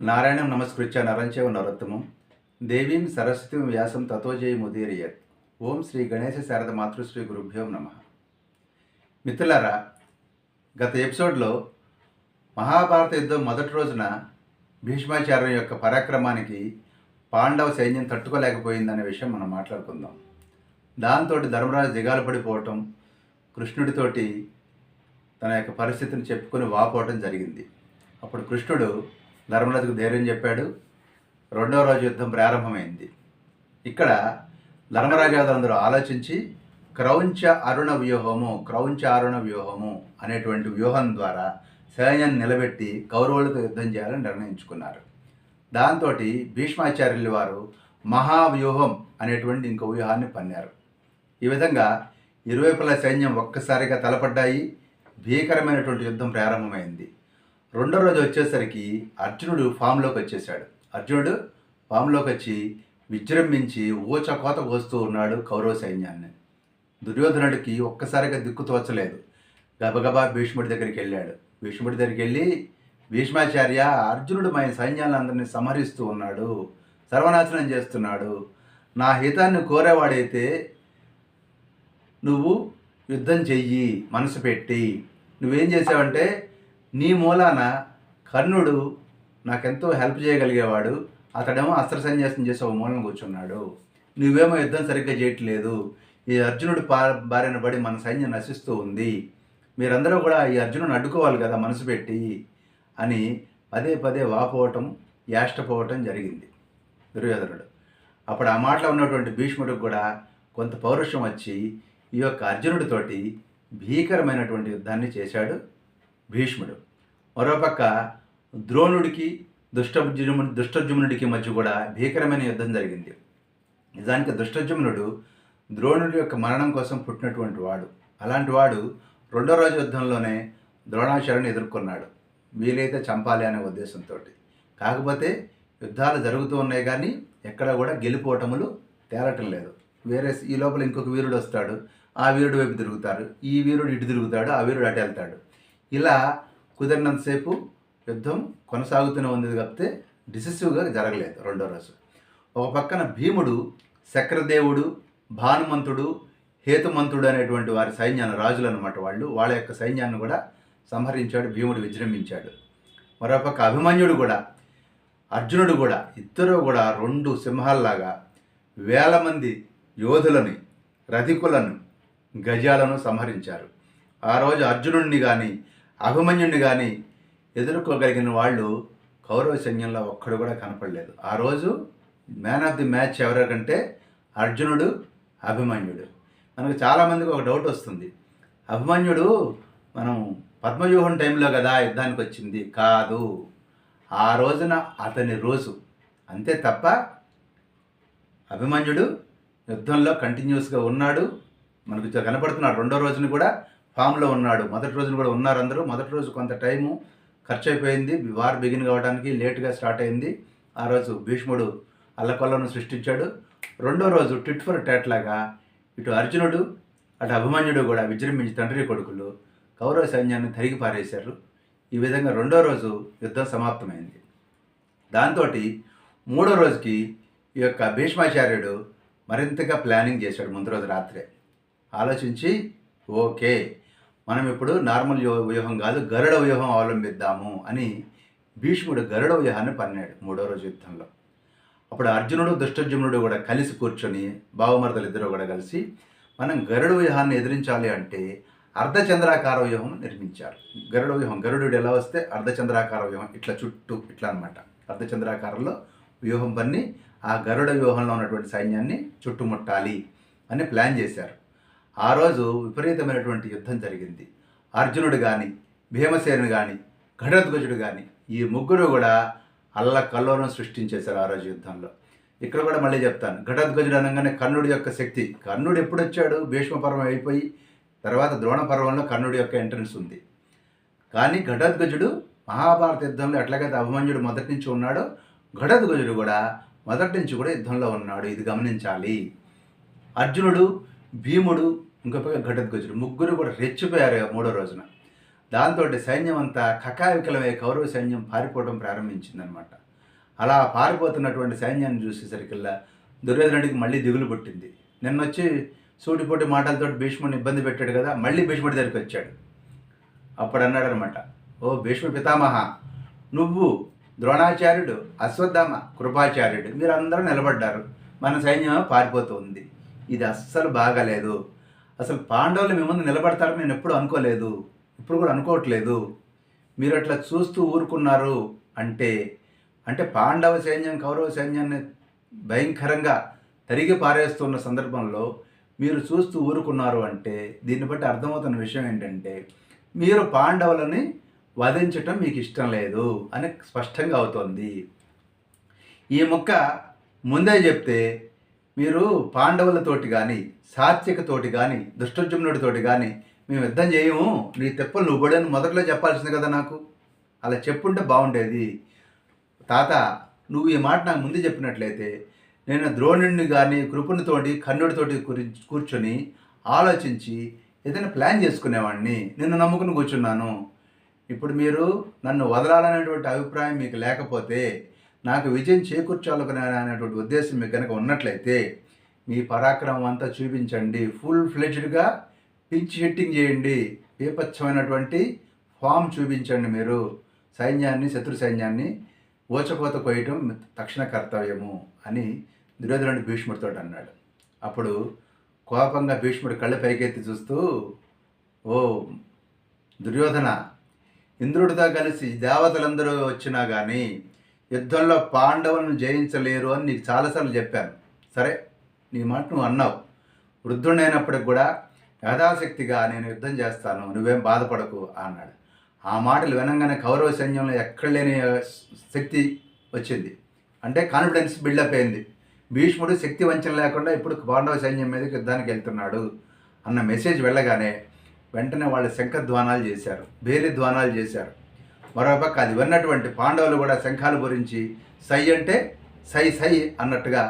నారాయణం నమస్కృత్య నరంచైవ నరోత్తమం దేవీం సరస్వతిం వ్యాసం తతో జయముదీరయత్. ఓం శ్రీ గణేశ శారద మాతృశ్రీ గురుభ్యో నమః. మిత్రులారా, గత ఎపిసోడ్లో మహాభారత యుద్ధం మొదటి రోజున భీష్మాచార్యుని యొక్క పరాక్రమానికి పాండవ సైన్యం తట్టుకోలేకపోయిందనే విషయం మనం మాట్లాడుకుందాం. దాంతో ధర్మరాజు దిగాలు పడిపోవటం, కృష్ణుడితోటి తన యొక్క పరిస్థితిని చెప్పుకొని వాపోవటం జరిగింది. అప్పుడు కృష్ణుడు ధర్మరాజుకు ధైర్యం చెప్పాడు. రెండవ రోజు యుద్ధం ప్రారంభమైంది. ఇక్కడ ధర్మరాజాదులందరూ ఆలోచించి క్రౌంచ అరుణ వ్యూహము అనేటువంటి వ్యూహం ద్వారా సైన్యాన్ని నిలబెట్టి కౌరవులతో యుద్ధం చేయాలని నిర్ణయించుకున్నారు. దాంతో భీష్మాచార్యుల వారు మహావ్యూహం అనేటువంటి ఇంకో వ్యూహాన్ని పన్నారు. ఈ విధంగా ఇరువైపుల సైన్యం ఒక్కసారిగా తలపడ్డాయి. భీకరమైనటువంటి యుద్ధం ప్రారంభమైంది. రెండో రోజు వచ్చేసరికి అర్జునుడు ఫామ్లోకి వచ్చేసాడు. అర్జునుడు ఫామ్లోకి వచ్చి విజృంభించి ఊచకోత కోస్తూ ఉన్నాడు కౌరవ సైన్యాన్ని. దుర్యోధనుడికి ఒక్కసారిగా దిక్కు తోచలేదు. గబగబా భీష్ముడి దగ్గరికి వెళ్ళాడు. భీష్ముడి దగ్గరికి వెళ్ళి, భీష్మాచార్య, అర్జునుడు మా సైన్యాలందరినీ సంహరిస్తూ ఉన్నాడు, సర్వనాశనం చేస్తున్నాడు. నా హితాన్ని కోరేవాడైతే నువ్వు యుద్ధం చెయ్యి మనసు పెట్టి. నువ్వేం చేసావంటే, నీ మూలాన కర్ణుడు నాకెంతో హెల్ప్ చేయగలిగేవాడు, అతడేమో అస్త్ర సన్యాసం చేసి ఒక మూలన కూర్చున్నాడు. నువ్వేమో యుద్ధం సరిగ్గా చేయట్లేదు. ఈ అర్జునుడు బారిన పడి మన సైన్యం నశిస్తూ ఉంది. మీరందరూ కూడా ఈ అర్జునుడిని అడ్డుకోవాలి కదా మనసు పెట్టి అని పదే పదే వాపోవటం, యాష్టపోవటం జరిగింది దుర్యోధనుడు. అప్పుడు ఆ మాటలో ఉన్నటువంటి భీష్ముడికి కూడా కొంత పౌరుషం వచ్చి ఈ యొక్క అర్జునుడితోటి భీకరమైనటువంటి యుద్ధాన్ని చేశాడు భీష్ముడు. మరోపక్క ద్రోణుడికి దుష్టజుమ్నుడికి మధ్య కూడా భీకరమైన యుద్ధం జరిగింది. నిజానికి దుష్టజుమ్నుడు ద్రోణుడి యొక్క మరణం కోసం పుట్టినటువంటి వాడు. అలాంటి వాడు రెండో రోజు యుద్ధంలోనే ద్రోణాచార్యుని ఎదుర్కొన్నాడు, వీలైతే చంపాలి అనే ఉద్దేశంతో. కాకపోతే యుద్ధాలు జరుగుతూ ఉన్నాయి కానీ ఎక్కడ కూడా గెలిపోవటములు తేలటం లేదు. ఈ లోపల ఇంకొక వీరుడు వస్తాడు, ఆ వీరుడు వైపు తిరుగుతారు, ఈ వీరుడు ఇటు తిరుగుతాడు, ఆ వీరుడు అటు వెళ్తాడు. ఇలా కుదిరినంతసేపు యుద్ధం కొనసాగుతూనే ఉంది తప్పితే డిసిసివ్గా జరగలేదు రెండో రోజు. ఒక పక్కన భీముడు, శక్రదేవుడు, భానుమంతుడు, హేతుమంతుడు అనేటువంటి వారి సైన్యాన్ని, రాజులు అనమాట వాళ్ళ యొక్క సైన్యాన్ని కూడా సంహరించాడు. భీముడు విజృంభించాడు. మరోపక్క అభిమన్యుడు కూడా, అర్జునుడు కూడా, ఇద్దరు కూడా రెండు సింహాల్లాగా వేల మంది యోధులని, రథికులను, గజాలను సంహరించారు. ఆ రోజు అర్జునుడిని కానీ అభిమన్యుడిని కానీ ఎదుర్కోగలిగిన వాళ్ళు కౌరవ సైన్యంలో ఒక్కడు కూడా కనపడలేదు. ఆ రోజు మ్యాన్ ఆఫ్ ది మ్యాచ్ ఎవరికంటే అర్జునుడు, అభిమన్యుడు. మనకు చాలామందికి ఒక డౌట్ వస్తుంది, అభిమన్యుడు మనం పద్మవ్యూహం టైంలో కదా యుద్ధానికి వచ్చింది. కాదు, ఆ రోజున అతని రోజు అంతే తప్ప అభిమన్యుడు యుద్ధంలో కంటిన్యూస్గా ఉన్నాడు, మనకు కనపడుతున్నాడు. రెండో రోజున కూడా ఫామ్లో ఉన్నాడు. మొదటి రోజున కూడా ఉన్నారు అందరూ. మొదటి రోజు కొంత టైము ఖర్చు అయిపోయింది, వార్ బిగిన్ కావడానికి లేట్గా స్టార్ట్ అయింది. ఆ రోజు భీష్ముడు అల్లకొల్లను సృష్టించాడు. రెండో రోజు టిట్ ఫర్ టాట్ లాగా ఇటు అర్జునుడు అటు అభిమన్యుడు కూడా విజృంభించి తండ్రి కొడుకులు కౌరవ సైన్యాన్ని తరిగి పారేశారు. ఈ విధంగా రెండో రోజు యుద్ధం సమాప్తమైంది. దాంతో మూడో రోజుకి ఈ యొక్క భీష్మాచార్యుడు మరింతగా ప్లానింగ్ చేశాడు. ముందు రోజు రాత్రే ఆలోచించి, ఓకే, మనం ఇప్పుడు నార్మల్ వ్యూహం కాదు, గరుడ వ్యూహం అవలంబిద్దాము అని భీష్ముడు గరుడ వ్యూహాన్ని పన్నాడు మూడో రోజు యుద్ధంలో. అప్పుడు అర్జునుడు, దుష్టజుమ్నుడు కూడా కలిసి కూర్చొని, బావమరదలు ఇద్దరు కూడా కలిసి, మనం గరుడ వ్యూహాన్ని ఎదిరించాలి అంటే అర్ధచంద్రాకార వ్యూహం నిర్మించారు. గరుడ వ్యూహం, గరుడు ఎలా వస్తే అర్ధచంద్రాకార వ్యూహం ఇట్లా చుట్టూ ఇట్లా అనమాట. అర్ధచంద్రాకారంలో వ్యూహం పన్ని ఆ గరుడ వ్యూహంలో ఉన్నటువంటి సైన్యాన్ని చుట్టుముట్టాలి అని ప్లాన్ చేశారు. ఆ రోజు విపరీతమైనటువంటి యుద్ధం జరిగింది. అర్జునుడు కానీ, భీమసేనుడు కానీ, ఘటోత్కచుడు కానీ ఈ ముగ్గురు కూడా అల్లకల్లోనం సృష్టించేశారు ఆ రోజు యుద్ధంలో. ఇక్కడ కూడా మళ్ళీ చెప్తాను, ఘటోత్కచుడు అనగానే కర్ణుడి యొక్క శక్తి. కర్ణుడు ఎప్పుడు వచ్చాడు? భీష్మ పర్వం అయిపోయి తర్వాత ద్రోణ పర్వంలో కర్ణుడి యొక్క ఎంట్రన్స్ ఉంది. కానీ ఘటోత్కచుడు మహాభారత యుద్ధంలో ఎట్లాగైతే అభిమన్యుడు మొదటి నుంచి ఉన్నాడో, ఘటోత్కచుడు కూడా మొదటి నుంచి కూడా యుద్ధంలో ఉన్నాడు. ఇది గమనించాలి. అర్జునుడు, భీముడు, ఇంకొక ఘటోత్కచుడు ముగ్గురు కూడా రెచ్చిపోయారు మూడో రోజున. దాంతో సైన్యం అంతా కకావికలమై కౌరవ సైన్యం పారిపోవడం ప్రారంభించిందనమాట. అలా పారిపోతున్నటువంటి సైన్యాన్ని చూసేసరికల్లా దుర్యోధనుడికి మళ్ళీ దిగులు పుట్టింది. నిన్నొచ్చి సూటిపోటి మాటలతో భీష్ముడిని ఇబ్బంది పెట్టాడు కదా, మళ్ళీ భీష్ముడి దగ్గరికి వచ్చాడు. అప్పుడు అన్నాడనమాట, ఓ భీష్మ పితామహ, నువ్వు, ద్రోణాచార్యుడు, అశ్వత్థామ, కృపాచార్యుడు మీరందరూ నిలబడ్డారు, మన సైన్యం పారిపోతుంది. ఇది అస్సలు బాగాలేదు. అసలు పాండవులు మీ ముందు నిలబడతారని నేను ఎప్పుడు అనుకోలేదు, ఇప్పుడు కూడా అనుకోవట్లేదు. మీరు అట్లా చూస్తూ ఊరుకున్నారు అంటే అంటే పాండవ సైన్యం కౌరవ సైన్యాన్ని భయంకరంగా తరిగి పారేస్తున్న సందర్భంలో మీరు చూస్తూ ఊరుకున్నారు అంటే దీన్ని బట్టి అర్థమవుతున్న విషయం ఏంటంటే మీరు పాండవులని వధించటం మీకు ఇష్టం లేదు అని స్పష్టంగా అవుతోంది. ఈ ముక్క ముందే చెప్తే మీరు పాండవులతోటి కానీ సాత్వికతోటి కానీ దుష్టజుమ్నుడితోటి కానీ మేము యుద్ధం చేయము, నీ తెప్పలు నువ్వు పడని మొదట్లో చెప్పాల్సింది కదా నాకు. అలా చెప్పుంటే బాగుండేది. తాత, నువ్వు ఈ మాట నాకు ముందు చెప్పినట్లయితే నేను ద్రోణుడిని కానీ కృపునితోటి కర్ణుడితోటి కూర్చొని ఆలోచించి ఏదైనా ప్లాన్ చేసుకునేవాడిని. నిన్ను నమ్ముకుని కూర్చున్నాను. ఇప్పుడు మీరు నన్ను వదలాలనేటువంటి అభిప్రాయం మీకు లేకపోతే, నాకు విజయం చేకూర్చాలనేటువంటి ఉద్దేశం మీకు కనుక ఉన్నట్లయితే మీ పరాక్రమం అంతా చూపించండి, ఫుల్ ఫ్లెడ్జ్డ్గా పిచ్ హిట్టింగ్ చేయండి, బీభత్సమైనటువంటి ఫామ్ చూపించండి. మీరు సైన్యాన్ని, శత్రు సైన్యాన్ని ఓచకోత కొయ్యటం తక్షణ కర్తవ్యము అని దుర్యోధనుడు భీష్ముడితో అన్నాడు. అప్పుడు కోపంగా భీష్ముడు కళ్ళు పైకెత్తి చూస్తూ, ఓ దుర్యోధన, ఇంద్రుడితో కలిసి దేవతలందరూ వచ్చినా కానీ యుద్ధంలో పాండవులను జయించలేరు అని నీకు చాలాసార్లు చెప్పాను. సరే, నీ మాట నువ్వు అన్నావు. వృద్ధుడైనప్పటికి కూడా యథాశక్తిగా నేను యుద్ధం చేస్తాను, నువ్వేం బాధపడకు అన్నాడు. ఆ మాటలు వినంగానే కౌరవ సైన్యంలో ఎక్కడ లేని శక్తి వచ్చింది. అంటే కాన్ఫిడెన్స్ బిల్డప్ అయింది. భీష్ముడు శక్తి వంచన లేకుండా ఇప్పుడు పాండవ సైన్యం మీదకి యుద్ధానికి వెళ్తున్నాడు అన్న మెసేజ్ వెళ్ళగానే వెంటనే వాళ్ళు శంఖధ్వానాలు చేశారు, భేరి ధ్వానాలు చేశారు. మరోపక్క అది విన్నటువంటి పాండవులు కూడా శంఖాలు గురించి సై అంటే సై సై అన్నట్టుగా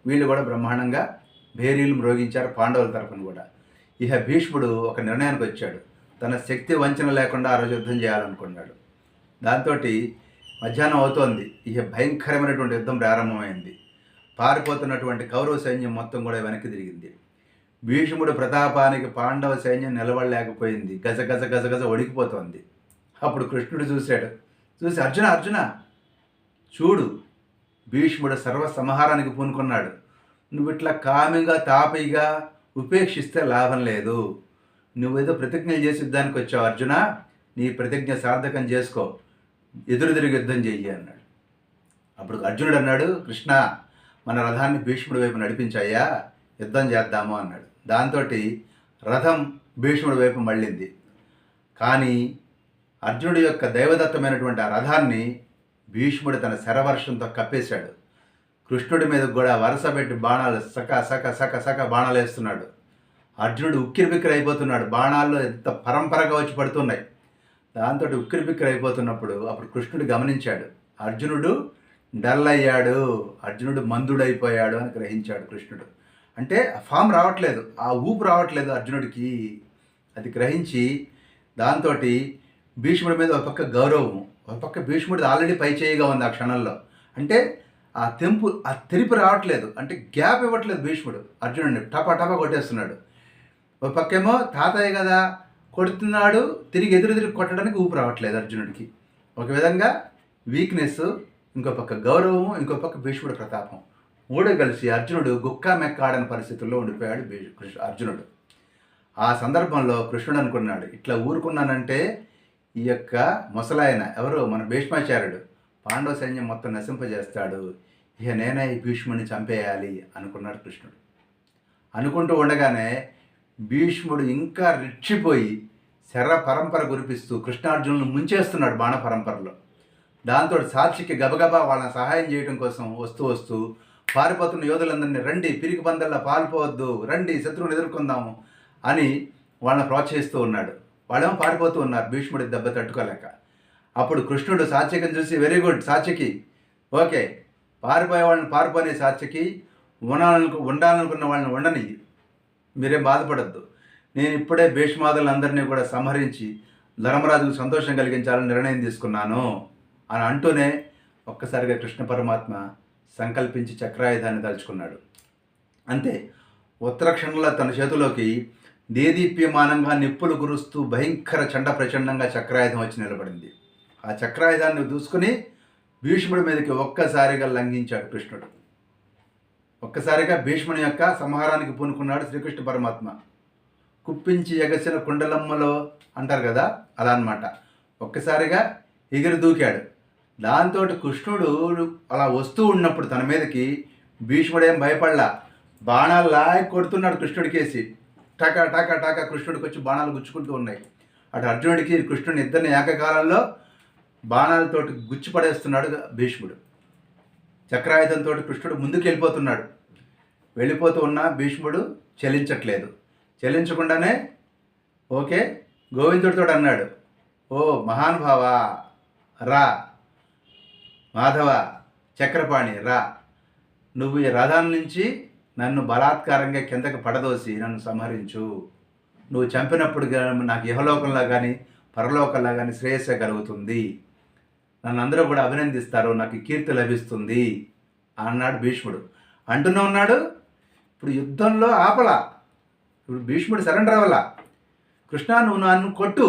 వీళ్ళు కూడా బ్రహ్మాండంగా భేరీలు మ్రోగించారు పాండవుల తరఫున కూడా. ఇక భీష్ముడు ఒక నిర్ణయానికి వచ్చాడు. తన శక్తి వంచన లేకుండా ఆ రోజు యుద్ధం చేయాలనుకున్నాడు. దాంతో మధ్యాహ్నం అవుతోంది. ఇక భయంకరమైనటువంటి యుద్ధం ప్రారంభమైంది. పారిపోతున్నటువంటి కౌరవ సైన్యం మొత్తం కూడా వెనక్కి తిరిగింది. భీష్ముడు ప్రతాపానికి పాండవ సైన్యం నిలబడలేకపోయింది. గజ గజ గజ గజ వణికిపోతోంది. అప్పుడు కృష్ణుడు చూసి అర్జున అర్జున చూడు, భీష్ముడు సర్వ సంహారానికి పూనుకున్నాడు. నువ్వు ఇట్లా కామిగా తాపైగా ఉపేక్షిస్తే లాభం లేదు. నువ్వేదో ప్రతిజ్ఞలు చేసి యుద్ధానికి వచ్చావు అర్జున, నీ ప్రతిజ్ఞ సార్థకం చేసుకో, ఎదురు తిరిగి యుద్ధం చెయ్యి అన్నాడు. అప్పుడు అర్జునుడు అన్నాడు, కృష్ణ, మన రథాన్ని భీష్ముడి వైపు నడిపించాయా, యుద్ధం చేద్దాము అన్నాడు. దాంతో రథం భీష్ముడి వైపు మళ్ళింది. కానీ అర్జునుడి యొక్క దైవదత్తమైనటువంటి ఆ రథాన్ని భీష్ముడు తన శరవర్షంతో కప్పేశాడు. కృష్ణుడి మీద కూడా వరుస పెట్టి బాణాలు సక సక సక సక బాణాలు వేస్తున్నాడు. అర్జునుడు ఉక్కిరిబిక్కిరి అయిపోతున్నాడు. బాణాల్లో ఎంత పరంపరగా వచ్చి పడుతున్నాయి. దాంతో ఉక్కిరిబిక్కిరి అయిపోతున్నప్పుడు అప్పుడు కృష్ణుడు గమనించాడు. అర్జునుడు డల్ అయ్యాడు, అర్జునుడు మందుడైపోయాడు అని గ్రహించాడు కృష్ణుడు. అంటే ఆ ఫామ్ రావట్లేదు, ఆ ఊపు రావట్లేదు అర్జునుడికి. అది గ్రహించి దాంతో భీష్ముడి మీద ఒక పక్క గౌరవం, ఒక పక్క భీష్ముడిది ఆల్రెడీ పై చేయిగా ఉంది ఆ క్షణంలో. అంటే ఆ తెరిపి రావట్లేదు, అంటే గ్యాప్ ఇవ్వట్లేదు భీష్ముడు. అర్జునుడిని టపా టపా కొట్టేస్తున్నాడు. ఒక పక్కేమో తాతయ్య కదా కొడుతున్నాడు, తిరిగి ఎదురు కొట్టడానికి ఊపు రావట్లేదు అర్జునుడికి. ఒక విధంగా వీక్నెస్, ఇంకో పక్క గౌరవము, ఇంకో పక్క భీష్ముడు ప్రతాపం, మూడో కలిసి అర్జునుడు గుక్కా మెక్కాడని పరిస్థితుల్లో ఉండిపోయాడు అర్జునుడు. ఆ సందర్భంలో కృష్ణుడు అనుకున్నాడు, ఇట్లా ఊరుకున్నానంటే ఈ యొక్క ముసలాయన ఎవరు, మన భీష్మాచార్యుడు పాండవ సైన్యం మొత్తం నశింపజేస్తాడు, ఇక నేనే ఈ భీష్ముడిని చంపేయాలి అనుకున్నాడు కృష్ణుడు. అనుకుంటూ ఉండగానే భీష్ముడు ఇంకా రెచ్చిపోయి శర పరంపర కురిపిస్తూ కృష్ణార్జునులను ముంచేస్తున్నాడు బాణ పరంపరలో. దాంతో సాక్షికి గబగబా వాళ్ళని సహాయం చేయడం కోసం వస్తూ పారిపోతున్న యోధులందరినీ, రండి పిరికి పందల్లా పాల్పోవద్దు, రండి శత్రువుని ఎదుర్కొందాము అని వాళ్ళని ప్రోత్సహిస్తూ ఉన్నాడు. వాళ్ళేమో పారిపోతూ ఉన్నారు భీష్ముడి దెబ్బ తట్టుకోలేక. అప్పుడు కృష్ణుడు సాత్వికని చూసి, వెరీ గుడ్ సాత్వికి, ఓకే, పారిపోయే వాళ్ళని పారిపోయే సాత్వికి, ఉండాలనుకున్న వాళ్ళని ఉండని, మీరేం బాధపడద్దు, నేను ఇప్పుడే భీష్మాదులందరినీ కూడా సంహరించి ధర్మరాజుకు సంతోషం కలిగించాలని నిర్ణయం తీసుకున్నాను అని అంటూనే ఒక్కసారిగా కృష్ణ పరమాత్మ సంకల్పించి చక్రాయుధాన్ని తలుచుకున్నాడు. అంతే, ఉత్తర క్షణంలో తన చేతిలోకి దేదీప్యమానంగా నిప్పులు కురుస్తూ భయంకర చండ ప్రచండంగా చక్రాయుధం వచ్చి నిలబడింది. ఆ చక్రాయుధాన్ని దూసుకుని భీష్ముడి మీదకి ఒక్కసారిగా లంఘించాడు కృష్ణుడు. ఒక్కసారిగా భీష్ముని యొక్క సంహారానికి పూనుకున్నాడు శ్రీకృష్ణ పరమాత్మ. కుప్పించి ఎగసిన కుండలమ్మలో అంటారు కదా, అలా అన్నమాట. ఒక్కసారిగా ఎగిరి దూకాడు. దాంతో కృష్ణుడు అలా వస్తూ ఉన్నప్పుడు తన మీదకి భీష్ముడేం భయపడలా. బాణాలు లాగి కొడుతున్నాడు కృష్ణుడికేసి. టాకా టాకా టాకా కృష్ణుడికి వచ్చి బాణాలు గుచ్చుకుంటూ ఉన్నాయి. అటు అర్జునుడికి కృష్ణుడిని ఇద్దరిని ఏకకాలంలో బాణాలతోటి గుచ్చి పడేస్తున్నాడు భీష్ముడు. చక్రాయుధంతో కృష్ణుడు ముందుకు వెళ్ళిపోతూ ఉన్న భీష్ముడు చలించట్లేదు. చలించకుండానే ఓకే గోవిందుడితో అన్నాడు, ఓ మహానుభావ రా, మాధవ చక్రపాణి రా, నువ్వు ఈ రథం నుంచి నన్ను బలాత్కారంగా కిందకి పడదోసి నన్ను సంహరించు. నువ్వు చంపినప్పుడు నాకు ఇహలోకంలో కానీ పరలోకంలో కానీ శ్రేయస్సే కలుగుతుంది, నన్ను అందరూ కూడా అభినందిస్తారు, నాకు కీర్తి లభిస్తుంది అన్నాడు భీష్ముడు. అంటూనే ఉన్నాడు. ఇప్పుడు యుద్ధంలో ఆపలా. ఇప్పుడు భీష్ముడు సరెండర్ అవ్వాల. కృష్ణ నువ్వు నన్ను కొట్టు,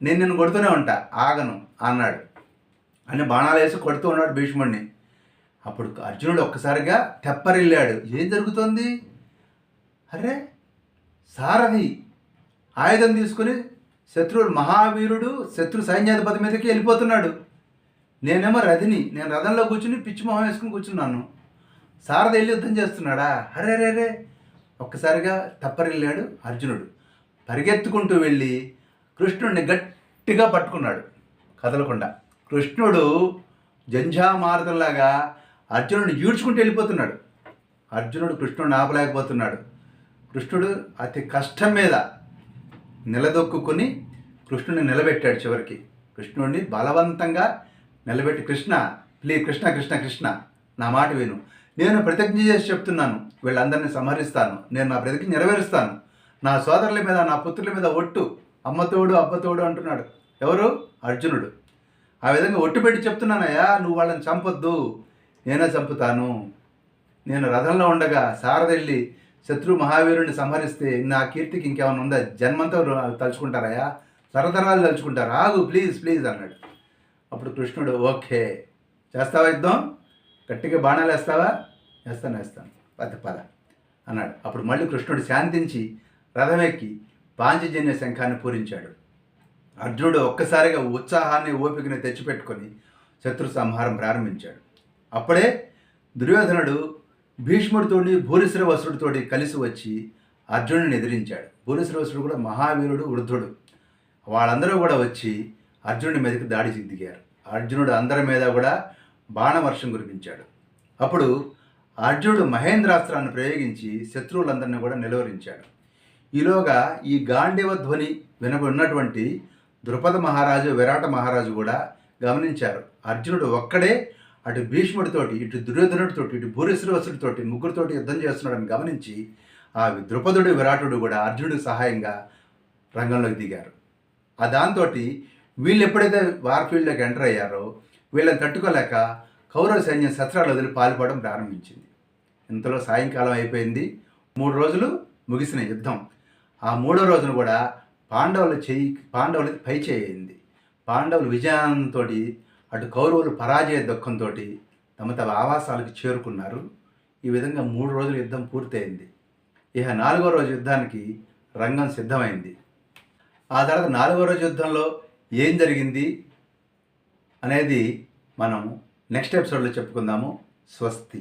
నేను నిన్ను కొడుతూనే ఉంటా, ఆగను అన్నాడు. అని బాణాలు వేసి కొడుతూ ఉన్నాడు భీష్ముడిని. అప్పుడు అర్జునుడు ఒక్కసారిగా తెప్పరిల్లాడు. ఏం జరుగుతోంది? అరే, సారథి ఆయుధం తీసుకుని శత్రువులు మహావీరుడు శత్రు సైన్యాధిపతి మీదకి వెళ్ళిపోతున్నాడు. నేనేమో రథిని, నేను రథంలో కూర్చుని పిచ్చి మొహం వేసుకుని కూర్చున్నాను. సారథి వెళ్ళి యుద్ధం చేస్తున్నాడా? అరే రే రే ఒక్కసారిగా తప్పరిల్లాడు అర్జునుడు. పరిగెత్తుకుంటూ వెళ్ళి కృష్ణుడిని గట్టిగా పట్టుకున్నాడు కదలకుండా. కృష్ణుడు జంఝామారుతంలాగా అర్జునుడిని ఈడ్చుకుంటూ వెళ్ళిపోతున్నాడు. అర్జునుడు కృష్ణుడిని ఆపలేకపోతున్నాడు. కృష్ణుడు అతి కష్టం మీద నిలదొక్కుని కృష్ణుడిని నిలబెట్టాడు. చివరికి కృష్ణుడిని బలవంతంగా నిలబెట్టి, కృష్ణ ప్లీజ్, కృష్ణ కృష్ణ కృష్ణ నా మాట విను, నేను ప్రతిజ్ఞ చేసి చెప్తున్నాను, వీళ్ళందరినీ సంహరిస్తాను, నేను నా ప్రతిజ్ఞ నెరవేరుస్తాను, నా సోదరుల మీద నా పుత్రుల మీద ఒట్టు, అమ్మతోడు అబ్బతోడు అంటున్నాడు. ఎవరు? అర్జునుడు. ఆ విధంగా ఒట్టు పెట్టి చెప్తున్నానయ్యా, నువ్వు వాళ్ళని చంపొద్దు, నేనే చంపుతాను. నేను రథంలో ఉండగా సారథెళ్ళి శత్రు మహావీరుడిని సంహరిస్తే నా కీర్తికి ఇంకేమైనా ఉందా? జన్మంతో తలుచుకుంటారయ్యా, తరతరాలు తలుచుకుంటారు, ఆగు ప్లీజ్ ప్లీజ్ అన్నాడు. అప్పుడు కృష్ణుడు ఓకే చేస్తావా యుద్ధం, గట్టిగా బాణాలు వేస్తావా? వేస్తాను పద అన్నాడు. అప్పుడు మళ్ళీ కృష్ణుడు శాంతించి రథమెక్కి పాంచజన్య శంఖాన్ని పూరించాడు. అర్జునుడు ఒక్కసారిగా ఉత్సాహాన్ని ఓపికని తెచ్చిపెట్టుకొని శత్రు సంహారం ప్రారంభించాడు. అప్పుడే దుర్యోధనుడు భీష్ముడితోటి భూరిశ్రవసుడితోటి కలిసి వచ్చి అర్జునుడిని ఎదిరించాడు. భూరిశ్రవసుడు కూడా మహావీరుడు, వృద్ధుడు. వాళ్ళందరూ కూడా వచ్చి అర్జునుడి మీదకి దాడి దిగారు. అర్జునుడు అందరి మీద కూడా బాణవర్షం కురిపించాడు. అప్పుడు అర్జునుడు మహేంద్రాస్త్రాన్ని ప్రయోగించి శత్రువులందరినీ కూడా నిలువరించాడు. ఈలోగా ఈ గాంధీవ ధ్వని వినబడినటువంటి ద్రుపద మహారాజు, విరాట మహారాజు కూడా గమనించారు. అర్జునుడు ఒక్కడే అటు భీష్ముడితోటి, ఇటు దుర్యోధనుడితోటి, ఇటు భూరిశ్రవసుడితోటి ముగ్గురితోటి యుద్ధం చేస్తున్నాడని గమనించి ఆ ద్రుపదుడు, విరాటుడు కూడా అర్జునుడికి సహాయంగా రంగంలోకి దిగారు. ఆ దాంతో వీళ్ళు ఎప్పుడైతే వార్ఫీల్డ్లోకి ఎంటర్ అయ్యారో వీళ్ళని తట్టుకోలేక కౌరవ సైన్యం శస్త్రాలు వదిలి పాల్పడడం ప్రారంభించింది. ఇంతలో సాయంకాలం అయిపోయింది. 3 రోజులు ముగిసిన యుద్ధం. ఆ 3వ రోజున కూడా పాండవులకి పై చేయింది. పాండవులు విజయంతో అటు కౌరవులు పరాజయ దుఃఖంతో తమ ఆవాసాలకు చేరుకున్నారు. ఈ విధంగా 3 రోజుల యుద్ధం పూర్తయింది. ఇక 4వ రోజు యుద్ధానికి రంగం సిద్ధమైంది. ఆ తర్వాత 4వ రోజు యుద్ధంలో ఏం జరిగింది అనేది మనం నెక్స్ట్ ఎపిసోడ్లో చెప్పుకుందాము. స్వస్తి.